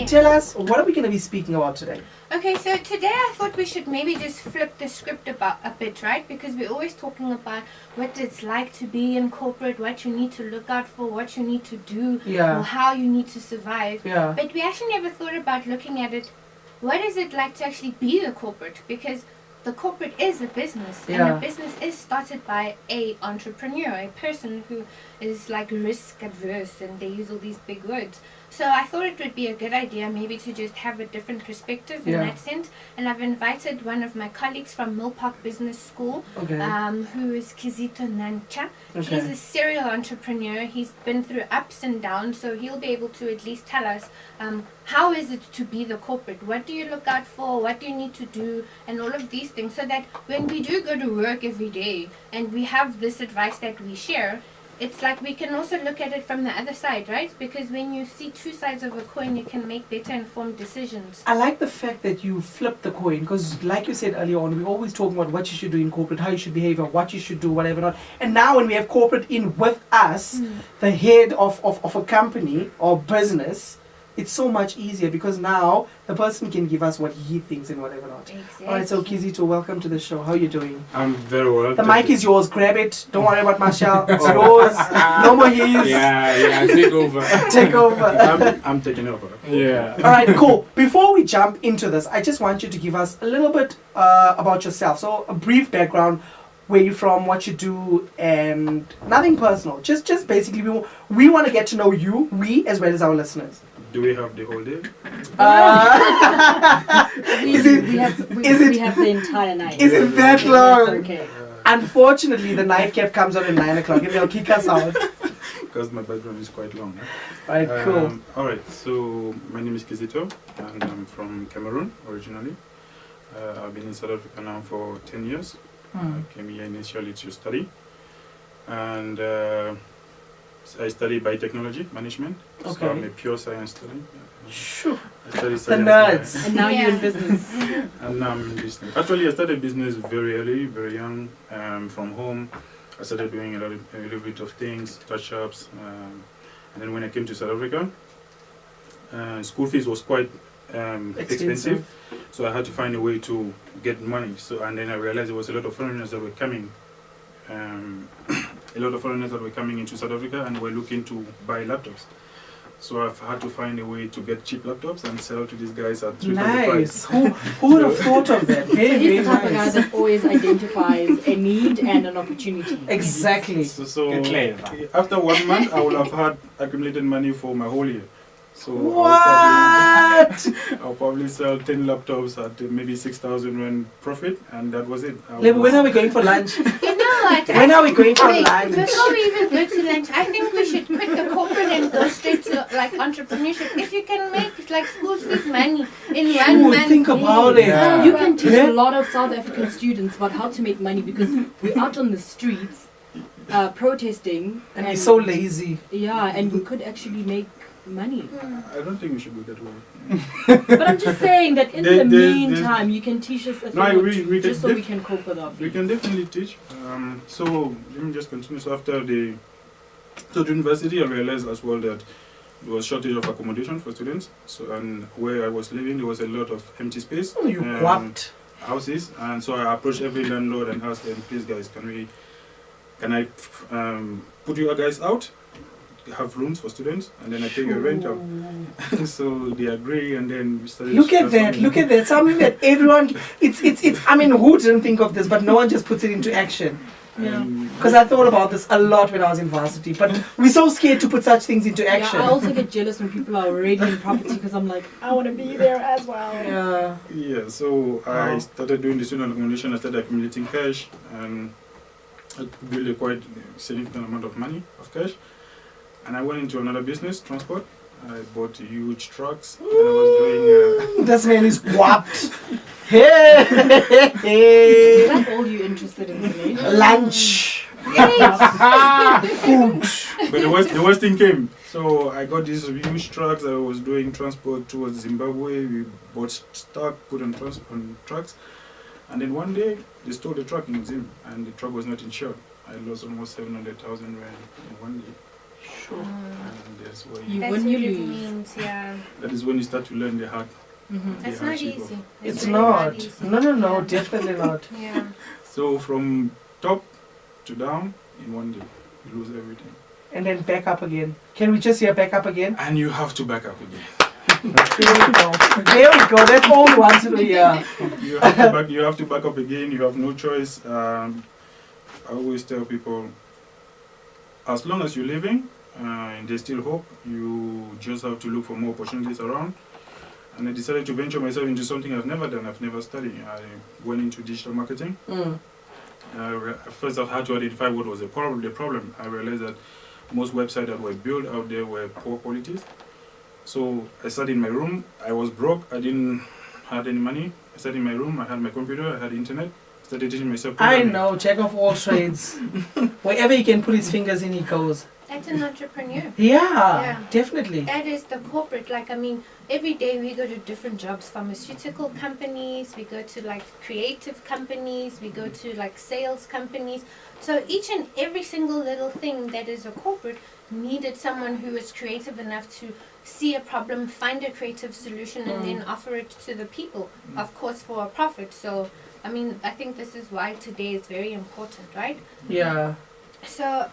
tell us, what are we going to be speaking about today? Okay, so today I thought we should maybe just flip the script about a bit, right? Because we're always talking about what it's like to be in corporate, what you need to look out for, what you need to do, or how you need to survive. Yeah. But we actually never thought about looking at it, what is it like to actually be the corporate? Because the corporate is a business, and a business is started by a entrepreneur, a person who is like risk adverse, and they use all these big words. So I thought it would be a good idea maybe to just have a different perspective in that sense. And I've invited one of my colleagues from Mill Park Business School, who is Kizito Nantcha. He's a serial entrepreneur. He's been through ups and downs, so he'll be able to at least tell us how is it to be the corporate? What do you look out for? What do you need to do? And all of these things, so that when we do go to work every day and we have this advice that we share, it's like we can also look at it from the other side, right? Because when you see two sides of a coin, you can make better informed decisions. I like the fact that you flip the coin, because like you said earlier on, we're always talking about what you should do in corporate, how you should behave, or what you should do, whatever not. And now when we have corporate in with us, the head of a company or business, it's so much easier, because now the person can give us what he thinks and whatever not. Exactly. All right, so Kizito, welcome to the show. How are you doing? I'm very well. The mic is yours. Grab it. Don't worry about Marshall. It's yours. No more his. Yeah, take over. Take over. I'm taking over. Yeah. All right, cool. Before we jump into this, I just want you to give us a little bit about yourself. So a brief background, where you're from, what you do, and nothing personal. Just basically, we want to get to know you, we as well as our listeners. Do we have the whole day? We have the entire night. Is it that long? Okay. Unfortunately, the nightcap comes on at 9 o'clock and they'll kick us out. Because my background is quite long. Right, cool. Alright, so my name is Kizito, and I'm from Cameroon originally. I've been in South Africa now for 10 years. I came here initially to study. And I study biotechnology management. Okay. So I'm a pure science student. Sure. I study The science. nerds. And now you're in business. And now I'm in business. Actually, I started business very early, very young. From home, I started doing a little bit of things, touch-ups. And then when I came to South Africa, school fees was quite expensive. So I had to find a way to get money. And then I realized there was a lot of foreigners that were coming. A lot of foreigners that were coming into South Africa and were looking to buy laptops. So I've had to find a way to get cheap laptops and sell to these guys at 3.5. Nice. Who would have thought of that? Very, So he's the type very of guy nice. that always identifies a need and an opportunity. Exactly. So after 1 month, I would have had accumulated money for my whole year. So What? I'll probably sell 10 laptops at maybe 6,000 Rand profit, and that was it. When are we going for lunch? You know what? When are we going for Wait, lunch? before we even go to lunch, I think we should quit the corporate and go straight to like entrepreneurship. If you can make like school fees money in 1 month. Think about it. Yeah. You can teach Yeah. a lot of South African students about how to make money, because we're out on the streets protesting. And we're so lazy. Yeah, and we could actually make money. I don't think we should go that way. But I'm just saying that in the meantime, you can teach us a No, thing we just so can we can cope with our fees. We can definitely teach. So let me just continue. So after the university, I realized as well that there was shortage of accommodation for students. So and where I was living, there was a lot of empty space. Oh, you guapped. Houses, and so I approached every landlord and asked them, please guys, can I put you guys out? Have rooms for students, and then I pay your rent out. So they agree, and then we started. Look at that. Something that everyone, it's, I mean, who didn't think of this, but no one just puts it into action. Yeah. Because I thought about this a lot when I was in varsity, but we're so scared to put such things into action. Yeah, I also get jealous when people are already in property, because I'm like, I want to be there as well. Yeah. Yeah, so I started doing the student accommodation. I started accumulating cash, and I built a quite significant amount of money, of cash. And I went into another business, transport. I bought huge trucks, and I was doing... This man is whopped. Hey! Is that all you're interested in today? Lunch. Food. But the worst thing came. So I got these huge trucks. I was doing transport towards Zimbabwe. We bought stock, put on trucks. And then one day, they stole the truck in Zim, and the truck was not insured. I lost almost 700,000 Rand in 1 day. Sure. And that's where You That's win, what you it lose. means, yeah. that is when you start to learn the hard. Mm-hmm. It's the not hardship of- easy. It's really not. easy. No, Yeah. definitely not. Yeah. So from top to down in one day, you lose everything, And then back up again. Can we just hear back up again? and you have to back up again. There we go. There we go. That's all we wanted to hear. You have to back up again. You have no choice. I always tell people, as long as you're living, and there's still hope. You just have to look for more opportunities around. And I decided to venture myself into something I've never done. I've never studied. I went into digital marketing. First, I've had to identify what was the problem. I realized that most websites that were built out there were poor qualities. So I sat in my room. I was broke. I didn't have any money. I sat in my room. I had my computer. I had internet. Started teaching myself I programming. know, jack of all trades. Wherever he can put his fingers in, he goes. That's an entrepreneur. Yeah, definitely. That is the corporate. Like, I mean, every day we go to different jobs, pharmaceutical companies, we go to like creative companies, we go to like sales companies. So each and every single little thing that is a corporate needed someone who was creative enough to see a problem, find a creative solution, and then offer it to the people, of course, for a profit. So, I mean, I think this is why today is very important, right? Yeah. So,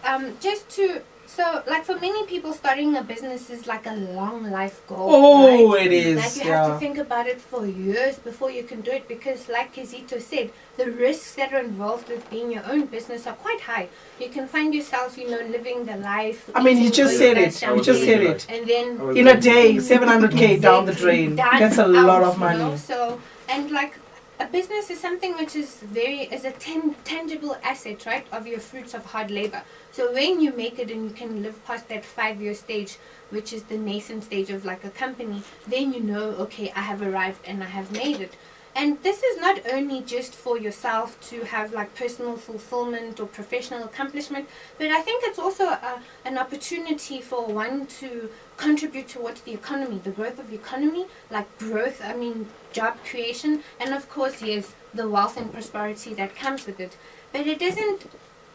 so like for many people, starting a business is like a long life goal. Oh, right? it is. Like you have to Yeah. think about it for years before you can do it, because like Kizito said, the risks that are involved with being your own business are quite high. You can find yourself, living the life. I mean, you eating just burger, said it. champagne, You just said it. And then In a day, 700K down the drain. Done That's a out, lot of you know? money. So, and like a business is something which is a tangible asset, right, of your fruits of hard labor. So when you make it and you can live past that 5-year stage, which is the nascent stage of like a company, then you know, okay, I have arrived and I have made it. And this is not only just for yourself to have like personal fulfillment or professional accomplishment, but I think it's also an opportunity for one to contribute towards the economy, the growth of the economy, like growth, I mean, job creation, and of course, yes, the wealth and prosperity that comes with it. But it doesn't,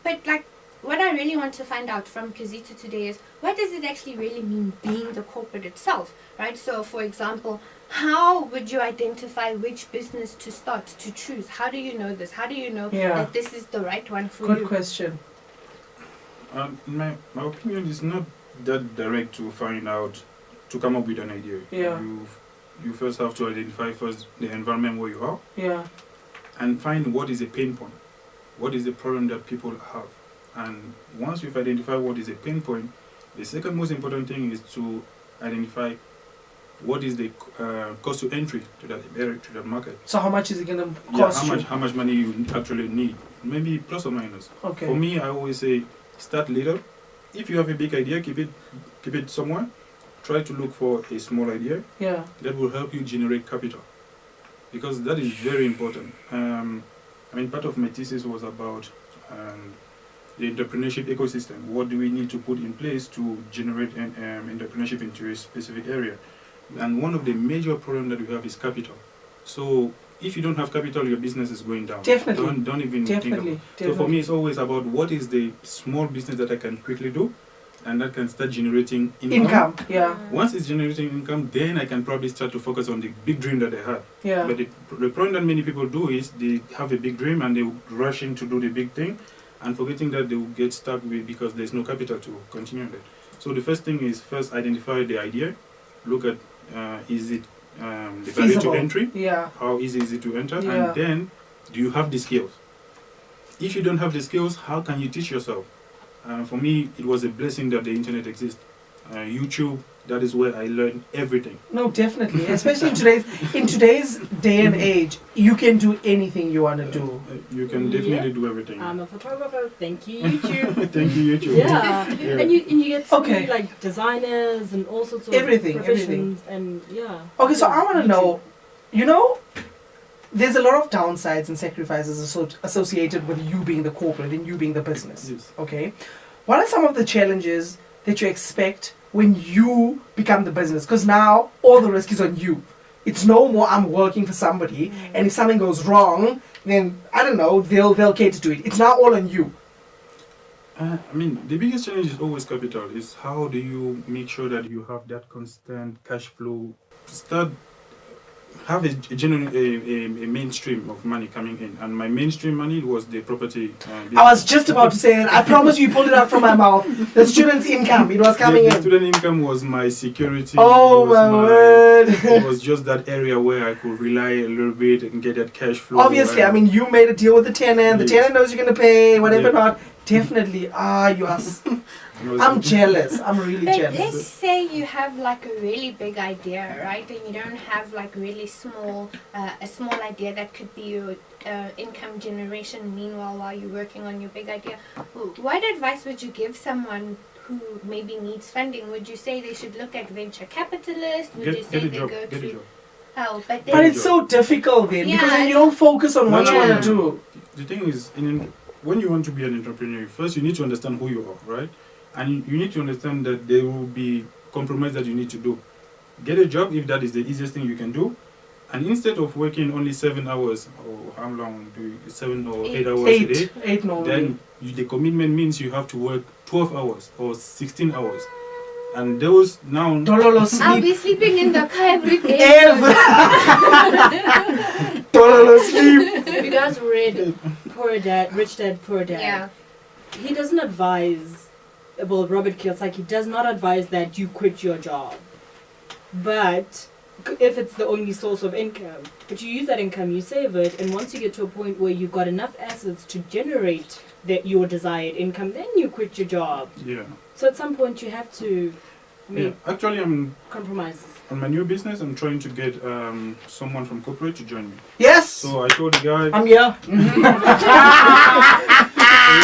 but like, what I really want to find out from Kizito today is, what does it actually really mean being the corporate itself, right? So, for example, how would you identify which business to start, to choose? How do you know this? How do you know that this is the right one for you? Good question. My opinion is not that direct to find out, to come up with an idea. Yeah. You first have to identify first the environment where you are, Yeah. and find what is a pain point. What is the problem that people have? And once you've identified what is a pain point, the second most important thing is to identify what is the cost to entry to that market. So how much is it gonna cost you? How much money you actually need, maybe plus or minus. Okay. For me, I always say start little. If you have a big idea, keep it somewhere. Try to look for a small idea Yeah. that will help you generate capital, because that is very important. I mean, part of my thesis was about the entrepreneurship ecosystem. What do we need to put in place to generate entrepreneurship into a specific area? And one of the major problems that we have is capital. So if you don't have capital, your business is going down. Definitely. Don't even think about it. So for me, it's always about what is the small business that I can quickly do, and that can start generating income. Yeah. Once it's generating income, then I can probably start to focus on the big dream that I had. Yeah. But the problem that many people do is they have a big dream and they rush in to do the big thing, and forgetting that they will get stuck with because there's no capital to continue that. So the first thing is first identify the idea, look at is it the barrier Feasible. to entry, Yeah. how easy is it to enter, Yeah. and then do you have the skills? If you don't have the skills, how can you teach yourself? For me, it was a blessing that the internet exists. YouTube, that is where I learned everything. No, definitely. Especially in today's day and age, you can do anything you want to do. You can definitely do everything. I'm a photographer. Thank you, YouTube. Thank you, YouTube. Yeah. Yeah. And you get so Okay. many like designers and all sorts of Everything, professions and yeah. Okay, so I want to YouTube. know, there's a lot of downsides and sacrifices associated with you being the corporate and you being the business. Yes. Okay. What are some of the challenges that you expect when you become the business? Because now all the risk is on you. It's no more I'm working for somebody, and if something goes wrong, then I don't know, they'll cater to it. It's now all on you. I mean, the biggest challenge is always capital. Is how do you make sure that you have that constant cash flow? Start have a genuine a mainstream of money coming in, and my mainstream money was the property. I was just about to say that. I promise you pulled it out from my mouth. The student's income, it was coming the in. student income was my security. Oh was my word. It was just that area where I could rely a little bit and get that cash flow. Obviously, I mean, you made a deal with the tenant. The Yes. tenant knows you're going to pay, whatever Yeah. not. Definitely. You are. And I'm jealous. I'm really But jealous. let's say you have like a really big idea, right? And you don't have like really small, a small idea that could be your income generation. Meanwhile, while you're working on your big idea, what advice would you give someone who maybe needs funding? Would you say they should look at venture capitalists? Would you say get a they job. go Get a to job. how? But But then, it's so difficult then Yeah, because then you it's- don't focus on what No, you no, want to no. do. The thing is, when you want to be an entrepreneur, first you need to understand who you are, right? And you need to understand that there will be compromise that you need to do. Get a job if that is the easiest thing you can do. And instead of working only 7 hours, or how long do you, 7 or 8 hours a day, Eight normally. then the commitment means you have to work 12 hours or 16 hours. And those now, Dololo I'll sleep. be sleeping in the car every day. Ever. Dololo sleep. If you guys read Poor Dad, Rich Dad, Poor Dad, Yeah. he doesn't advise, well, Robert Kiyosaki does not advise that you quit your job. But if it's the only source of income, but you use that income, you save it, and once you get to a point where you've got enough assets to generate your desired income, then you quit your job. yeah. So at some point you have to Yeah. make Actually, I'm compromises. on my new business. I'm trying to get someone from corporate to join me. Yes. So I told the guy, I'm here.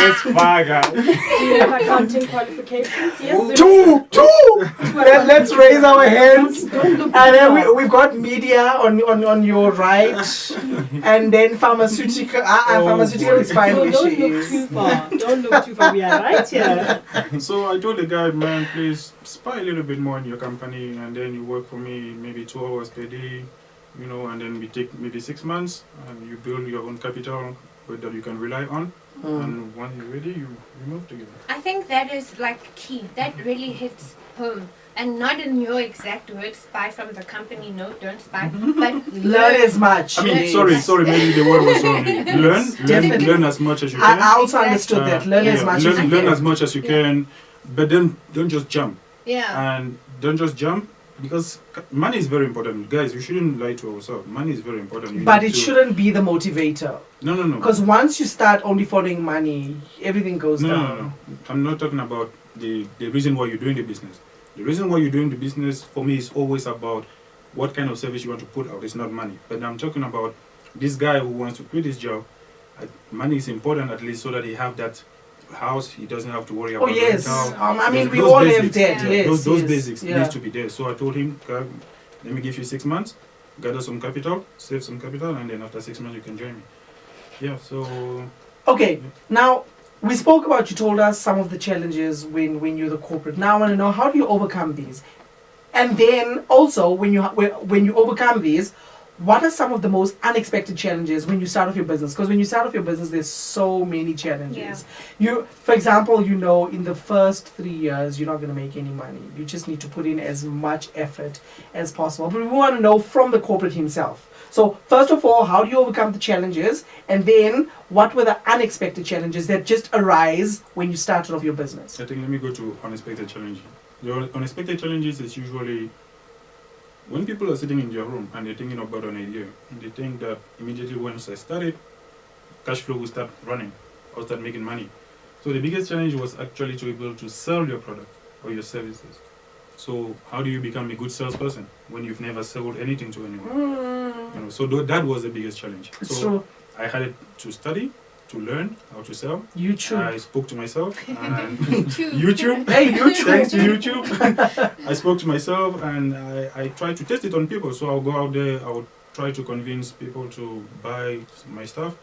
let's faga. Do you have accounting qualifications? Yes. Two. Let's raise our hands. And then we've got media on your right. And then pharmaceutical. Pharmaceutical boy. is fine So where don't she look is. too far. Don't look too far. We are right here. So I told the guy, man, please spy a little bit more in your company, and then you work for me maybe 2 hours per day, and then we take maybe 6 months, and you build your own capital that you can rely on, and when you're ready, you move together. I think that is like key. That really hits home. And not in your exact words, spy from the company, no, don't spy. But Learn as much. I mean, Yes. sorry, maybe the word was wrong. Definitely. Learn as much as you can. I also understood that. Learn Yeah. as much as you learn can. as much as you Yeah. can, but then don't just jump. Yeah. And don't just jump, because money is very important. Guys, we shouldn't lie to ourselves. Money is very important. You But need it to- shouldn't be the motivator. No. Because once you start only following money, everything goes No. down. I'm not talking about the reason why you're doing the business. The reason why you're doing the business for me is always about what kind of service you want to put out. It's not money. But I'm talking about this guy who wants to quit his job. Money is important at least so that he have that house. He doesn't have to worry Oh about yes. rental. I mean, we Those all basics, have debt. yeah. Yes. those yes, basics yeah. needs to be there. So I told him, let me give you 6 months, gather some capital, save some capital, and then after 6 months you can join me. Yeah. So Okay, now we spoke about, you told us some of the challenges when you're the corporate. Now I want to know, how do you overcome these? And then also when you overcome these, what are some of the most unexpected challenges when you start off your business? Because when you start off your business, there's so many challenges. For example, in the first 3 years, you're not going to make any money. You just need to put in as much effort as possible. But we want to know from the corporate himself. So first of all, how do you overcome the challenges? And then what were the unexpected challenges that just arise when you started off your business? I think let me go to unexpected challenges. The unexpected challenges is usually when people are sitting in their room and they're thinking about an idea, and they think that immediately once I started, cash flow will start running or start making money. So the biggest challenge was actually to be able to sell your product or your services. So how do you become a good salesperson when you've never sold anything to anyone? So that was the biggest challenge. It's So true. I had to study, to learn how to sell. YouTube. I spoke to myself and Two. YouTube. Hey, YouTube. Thanks to YouTube. I spoke to myself and I tried to test it on people. So I'll go out there, I would try to convince people to buy my stuff.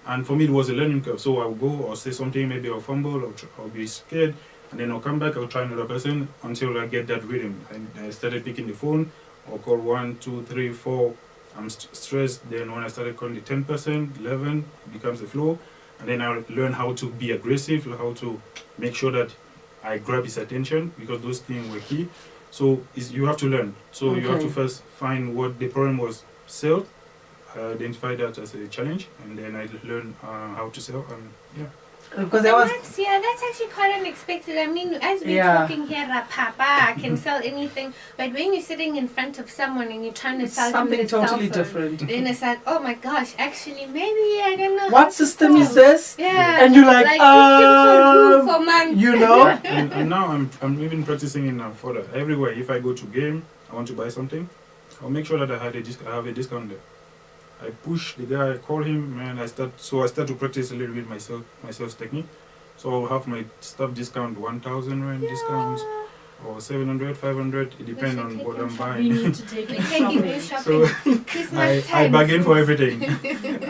And for me, it was a learning curve. So I'll go or say something, maybe I'll fumble or I'll be scared. And then I'll come back, I'll try another person until I get that rhythm. And I started picking the phone, I'll call 1, 2, 3, 4. I'm stressed. Then when I started calling the 10%, 11, it becomes a flow. and then I'll learn how to be aggressive, how to make sure that I grab his attention, because those things were key. So you have to learn. So you have to Okay. first find what the problem was, sell, identify that as a challenge, and then I learn how to sell. And yeah. Because there was That's actually quite unexpected. I mean, as we're Yeah. talking here, papa, I can sell anything. But when you're sitting in front of someone and you're trying to it's sell something them a cell totally phone, different. then it's like, oh my gosh, actually, maybe I don't know. What system is this? Yeah. And you're like, system for month. you know? And now I'm even practicing in further. Everywhere, if I go to game, I want to buy something, I'll make sure that I have a discount there. I push the guy, I call him, and I start to practice a little bit my sales technique. So I'll have my stuff discount 1,000 rand discounts, or 700, 500. It depends should on take what him I'm We buying. need to take We're you taking you shopping. shopping. So Christmas I time. bargain for everything,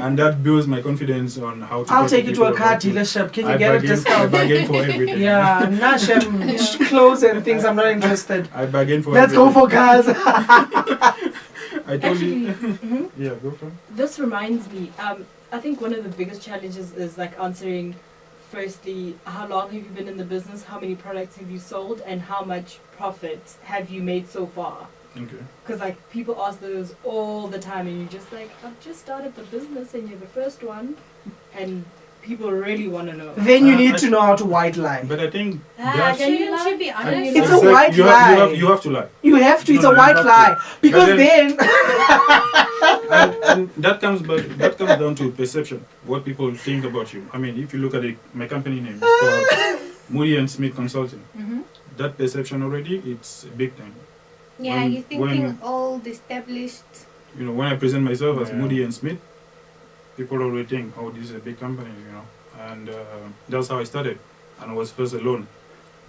and that builds my confidence on how to. I'll talk take you to a people car about it. dealership. Can you I get a bargain, I discount? bargain for everything. Yeah, Nashem, clothes and things, I'm not interested. I bargain for. Let's go for cars. I told you. Mhm. Yeah, go for it. This reminds me, I think one of the biggest challenges is like answering, firstly, how long have you been in the business, how many products have you sold, and how much profit have you made so far? Okay. Because like people ask those all the time, and you're just like, I've just started the business, and you're the first one, and people really want to know. Then you need to know how to white lie. But I think Ah, that's. can you shouldn't lie? you be I- honest? It's I a said white you lie. you have to lie. You have to, it's No, a you white have to. lie. Because But then, And that comes down to perception, what people think about you. I mean, if you look at my company name, it's called Moody and Smith Consulting. Mhm. That perception already, it's a big thing. Yeah, When- you're thinking when- old, established. You know, when I present myself as Yeah. Moody and Smith, people already think, oh, this is a big company, you know. And that's how I started. And I was first alone.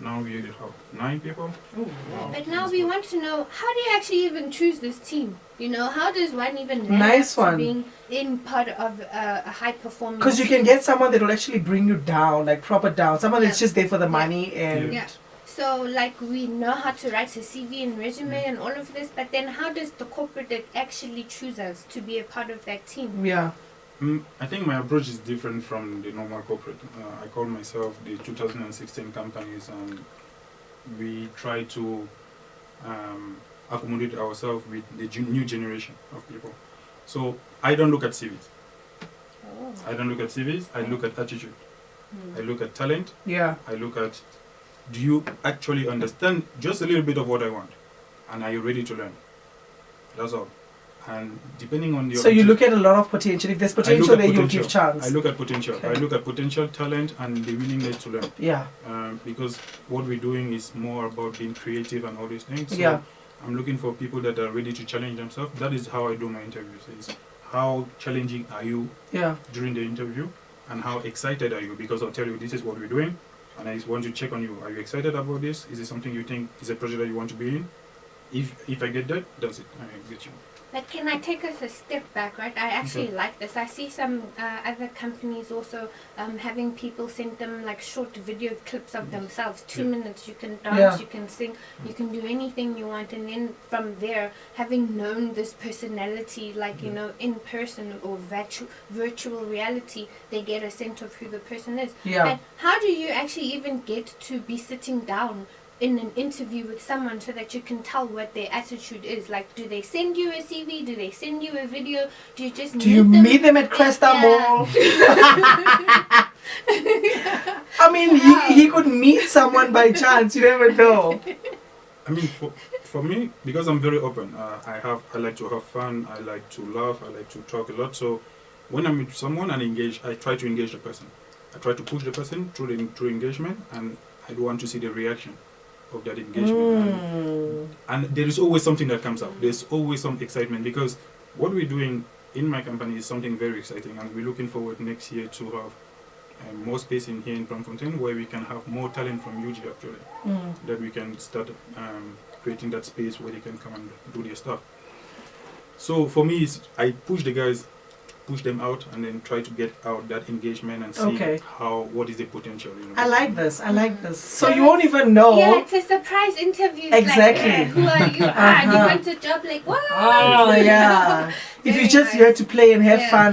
Now we have 9 people. Wow. But now we want to know, how do you actually even choose this team? You know, how does one even land Nice up to one. being in part of a high performance? because you can get someone that will actually bring you down, like proper down. Someone that's Yeah. just there for the money and Yeah. So, like, we know how to write a CV and resume and all of this, but then how does the corporate actually choose us to be a part of that team? yeah. I think my approach is different from the normal corporate. I call myself the 2016 companies, and we try to accommodate ourselves with the new generation of people. So I don't look at CVs. Oh. I don't look at CVs. I look at attitude. I look at talent. Yeah. I look at, do you actually understand just a little bit of what I want, and are you ready to learn? That's all. And depending on the So you look at a lot of potential. If there's potential there, you'll give chance. I look at potential. Okay. I look at potential, talent, and the willingness to learn. Yeah. Because what we're doing is more about being creative and all these things. So Yeah. I'm looking for people that are ready to challenge themselves. That is how I do my interviews. Is how challenging are you Yeah. during the interview, and how excited are you? Because I'll tell you, this is what we're doing, and I just want to check on you. Are you excited about this? Is it something you think is a project that you want to be in? If I get that, that's it. I get you. But can I take us a step back, right? I actually like this. I see some other companies also having people send them like short video clips of themselves, 2 minutes. You can dance, Yeah. you can sing, you can do anything you want. And then from there, having known this personality, like, you know, in person or virtual reality, they get a sense of who the person is. Yeah. And how do you actually even get to be sitting down in an interview with someone so that you can tell what their attitude is? Like, do they send you a CV? Do they send you a video? Do you just Do you meet them at Cresta Yeah. Mall? I mean, he could meet someone by chance. You never know. I mean, for me, because I'm very open, I like to have fun, I like to laugh, I like to talk a lot. So when I meet someone and engage, I try to engage the person. I try to push the person through engagement, and I do want to see the reaction of that engagement. And there is always something that comes up. There's always some excitement, because what we're doing in my company is something very exciting, and we're looking forward next year to have more space in here in Bloemfontein, where we can have more talent from UG actually, that we can start creating that space where they can come and do their stuff. So for me, I push the guys push them out and then try to get out that engagement and see Okay. what is the potential. I like this. I like this. So you won't even know. Yeah, it's a surprise interview. Exactly. Like, who are you? Do you want a job? Like, what? Oh yeah. If Very you're just nice. here to play and have Yeah. fun,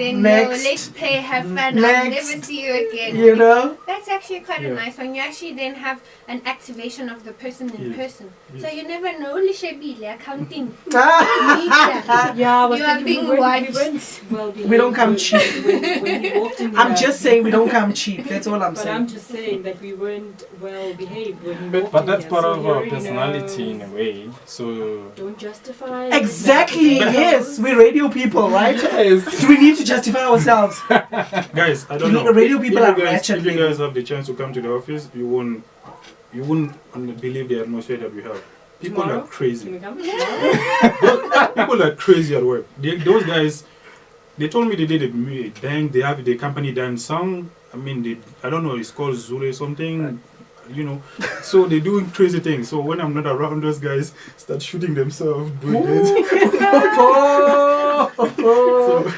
Then no, let's next. play, have fun. I'll Next. never see you again. You know? That's actually quite a Yeah. nice one. You actually then have an activation of the person in Yes. person. Yes. So you never know, Lishabile, accounting. Ah. Yeah, I was You are thinking being we watched. weren't well We don't come behaved cheap. when you walked in I'm here. just saying we don't come cheap. That's all I'm But I'm saying. just saying that we weren't well behaved when you walked But in that's here, part so of you our already personality know. in a way. So Don't justify. Exactly. But- Yes, we're radio people, right? yes. Do we need to justify ourselves? Guys, I don't You know, know. radio If people you are guys, ratchet if you people. guys have the chance to come to the office, you won't believe the atmosphere that we have. People Tomorrow? are crazy. Can we come tomorrow? People are crazy at work. Those guys, they told me they did a dance. They have the company dance song. I mean, I don't know. It's called Zulu or something. You know, so they're doing crazy things. So when I'm not around, those guys start shooting themselves doing this. So,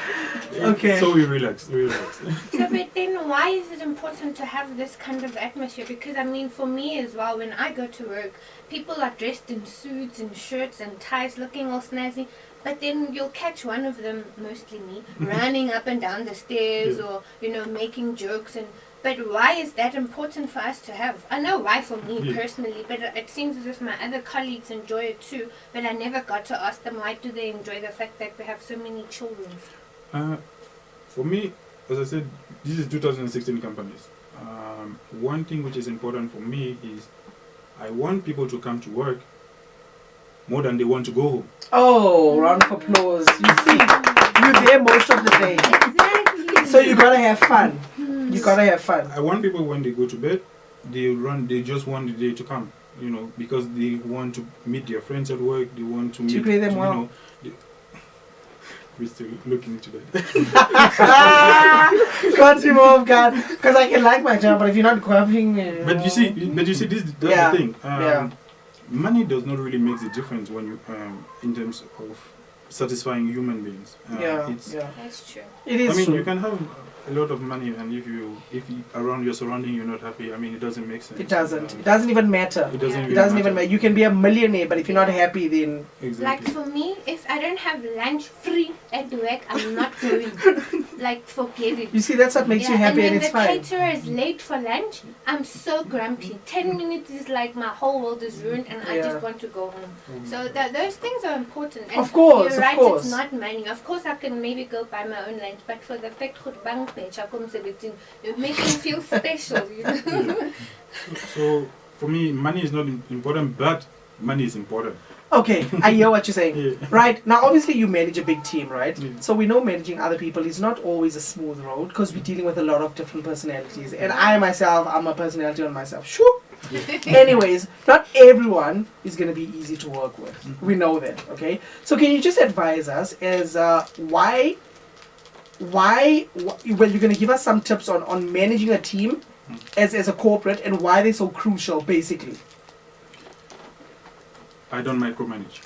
Okay. So we relax. We relax. So, but then why is it important to have this kind of atmosphere? Because, I mean, for me as well, when I go to work, people are dressed in suits and shirts and ties looking all snazzy. But then you'll catch one of them, mostly me, running up and down the stairs Yeah. or, you know, making jokes. But why is that important for us to have? I know why for me Yeah. personally, but it seems as if my other colleagues enjoy it too. But I never got to ask them why do they enjoy the fact that we have so many children. For me, as I said, this is 2016 companies. One thing which is important for me is I want people to come to work more than they want to go home. Oh, round of applause. You see, you're there most of the day. Exactly. So you gotta have fun. You gotta have fun. I want people when they go to bed, they just want the day to come, you know, because they want to meet their friends at work, they want to meet. Do you pay them well? You know, we're still looking into that. Got him off guard. Because I can like my job, but if you're not grabbing me. But you see, that's Yeah. the thing. Yeah. Money does not really make the difference when you, in terms of satisfying human beings. Yeah, It's, yeah. That's true. It is I mean, true. you can have a lot of money, and if you around your surrounding you're not happy, I mean, it doesn't make sense. It doesn't. It doesn't even matter. It doesn't. Yeah. It doesn't even matter. You can be a millionaire, but if you're not happy, then Exactly. Like for me, if I don't have lunch free at work, I'm not going. Like forget it. you see that's what makes you happy, and and when it's the fine. caterer is late for lunch, I'm so grumpy. 10 minutes is like my whole world is ruined and I Yeah. just want to go home. So those things are important. And Of course, you're of right, course. it's not money. Of course, I can maybe go buy my own lunch, but for the fact that bank page, you make me feel special. You know? So for me, money is not important, but money is important. Okay, I hear what you're saying. Yeah. Right, now obviously you manage a big team, right? Yeah. So we know managing other people is not always a smooth road because we're dealing with a lot of different personalities. And I myself, I'm a personality on myself. Sure. Anyways, not everyone is going to be easy to work with. We know that, okay? So can you just advise us as why well, you're going to give us some tips on managing a team as a corporate and why they're so crucial, basically. I don't micromanage.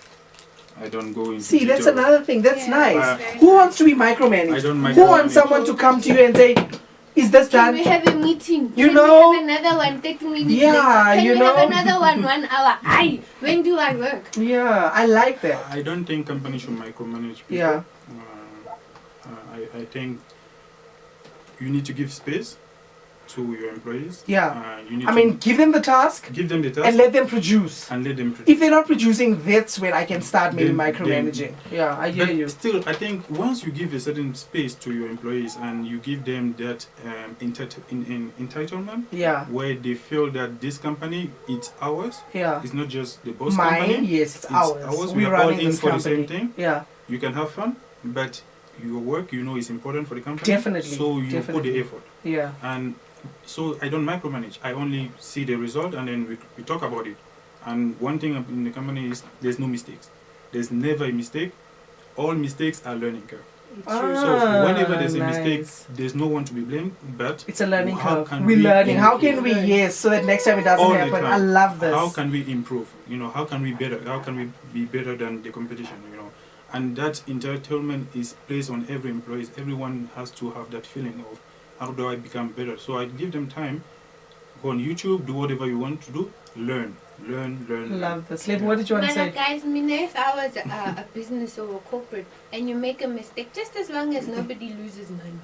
I don't go into See, that's details. another thing. That's Yeah, nice. Uh, very Who nice. wants to be micromanaged? I don't Who wants micromanage. someone to come to you and say, is this Can done? we have a meeting? You Can know? we have another one 30 minutes Yeah, later? Can you we know? have another one 1 hour? Aye, when do I work? Yeah, I like that. I don't think companies should micromanage people. Yeah. I think you need to give space to your employees. Yeah. You need I to mean, give them the task give them the task and let them produce. and let them produce. If they're not producing, that's when I can start maybe Then- micromanaging. Yeah, I hear But you. still, I think once you give a certain space to your employees and you give them that entitlement, Yeah, where they feel that this company, it's ours, yeah. it's not just the boss Mine, company. yes, it's It's ours. ours. We're We are all running in this for the company. same thing. Yeah, You can have fun, but your work, you know, is important for the company. Definitely, So you put definitely. the effort. yeah. And so I don't micromanage. I only see the result and then we talk about it. And one thing in the company is there's no mistakes. There's never a mistake. All mistakes are learning curve. So whenever there's a mistake, nice. there's no one to be blamed, but It's a learning how curve. can We're we learning. How can we, improve? yes, so that next time it doesn't All the happen. time. I love this. How can we improve? You know, how can we better? How can we be better than the competition? You know, and that entitlement is placed on every employee. Everyone has to have that feeling of how do I become better. So I give them time. Go on YouTube, do whatever you want to do, learn. Love this. Lebo, what did you want to say? Guys, if I was a business or a corporate and you make a mistake, just as long as nobody loses money.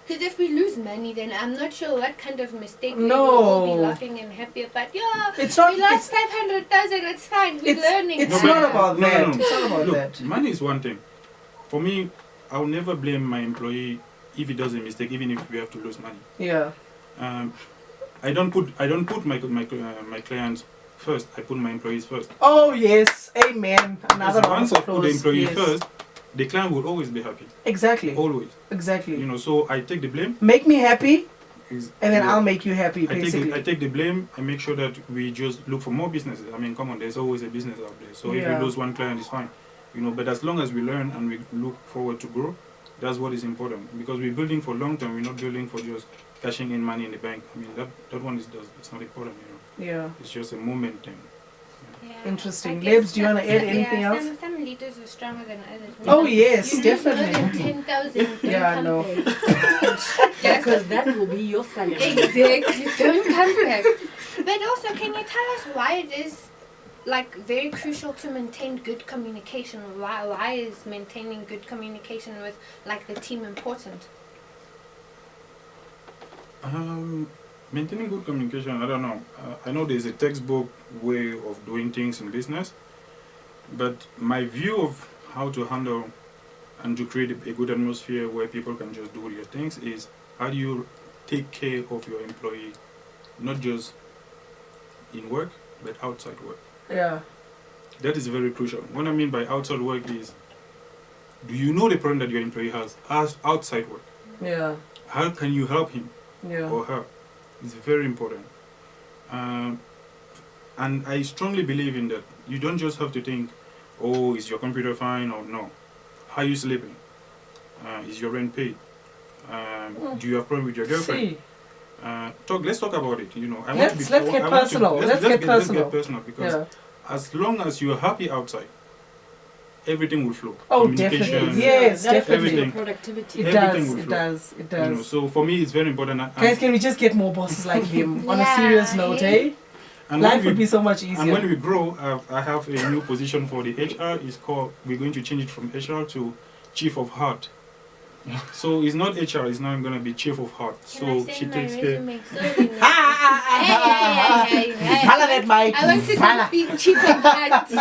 Because if we lose money, then I'm not sure what kind of mistake we will all be laughing and happy about. It's not, we lost 500,000, it's fine, we're learning. It's not about that. No. It's not about Look, that. money is one thing. For me, I'll never blame my employee if he does a mistake, even if we have to lose money. Yeah. I don't put my clients first. I put my employees first. Oh yes, amen. Another round once of I put the applause. employee Yes. first, the client will always be happy. Exactly. Always. Exactly. You know, so I take the blame. Make me happy, and then Yeah. I'll make you happy. Basically. I take the blame. I make sure that we just look for more businesses. I mean, come on, there's always a business out there. So if Yeah. we lose one client, it's fine. You know, but as long as we learn and we look forward to grow, that's what is important. Because we're building for long term. We're not building for just cashing in money in the bank. I mean, that one it's not important. You know, Yeah. it's just a moment thing. Yeah. Interesting. I guess Lebs, do you want to add some- anything else? Some leaders are stronger than others. Oh yes, You lose definitely. more than 10,000. Yeah, I know. Because that will be your salary. Exactly. Don't come back. But also, can you tell us why it is like very crucial to maintain good communication? Why is maintaining good communication with like the team important? Maintaining good communication, I don't know. I know there's a textbook way of doing things in business, but my view of how to handle and to create a good atmosphere where people can just do your things is how do you take care of your employee, not just in work, but outside work. Yeah. That is very crucial. What I mean by outside work is, do you know the problem that your employee has outside work? Yeah. How can you help him Yeah. or her? It's very important. And I strongly believe in that. You don't just have to think, oh, is your computer fine or no? How are you sleeping? Is your rent paid? Do you have problem with your girlfriend? See. Let's talk about it. You know, Let's get personal. Let's get personal. Because Yeah. as long as you're happy outside, everything will flow. Oh, Communication, definitely. Yes, That affects definitely. your Everything. productivity. It Everything does. will It flow. does. It You know, does. so for me, it's very important. Guys, can we just get more bosses like him? On a Yeah, serious note, eh? and Life when would we- be so much easier. And when we grow, I have a new position for the HR. It's called, we're going to change it from HR to Chief of Heart. So it's not HR, it's now going to be Chief of Heart. Can So I she send my takes care. resume? Sorry, no. Hey. Follow that, Mike. I want to Follow. be chief of hearts.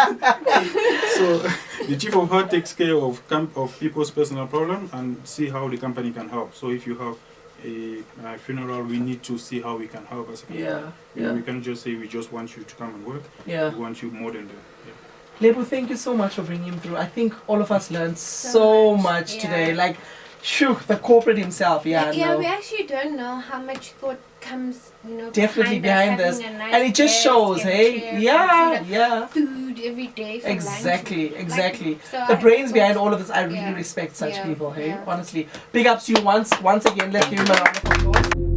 So the Chief of Heart takes care of people's personal problem and see how the company can help. So if you have a funeral, we need to see how we can help as a company. Yeah. You know, Yeah. we can't just say we just want you to come and work. Yeah. We want you more than that. Yeah. Lebo, thank you so much for bringing him through. I think all of us learned so much yeah. today. Like, shoo, the corporate himself. Yeah, Yeah, no. we actually don't know how much thought comes, Definitely behind us this. having a nice And it just desk shows, and hey? chair Yeah, and yeah. food every day for lunch. Exactly. So The I brains thought- behind all of this, I really Yeah. respect such Yeah. people, hey? Yeah. Honestly. Big ups to you once again. Let's give him a round of applause.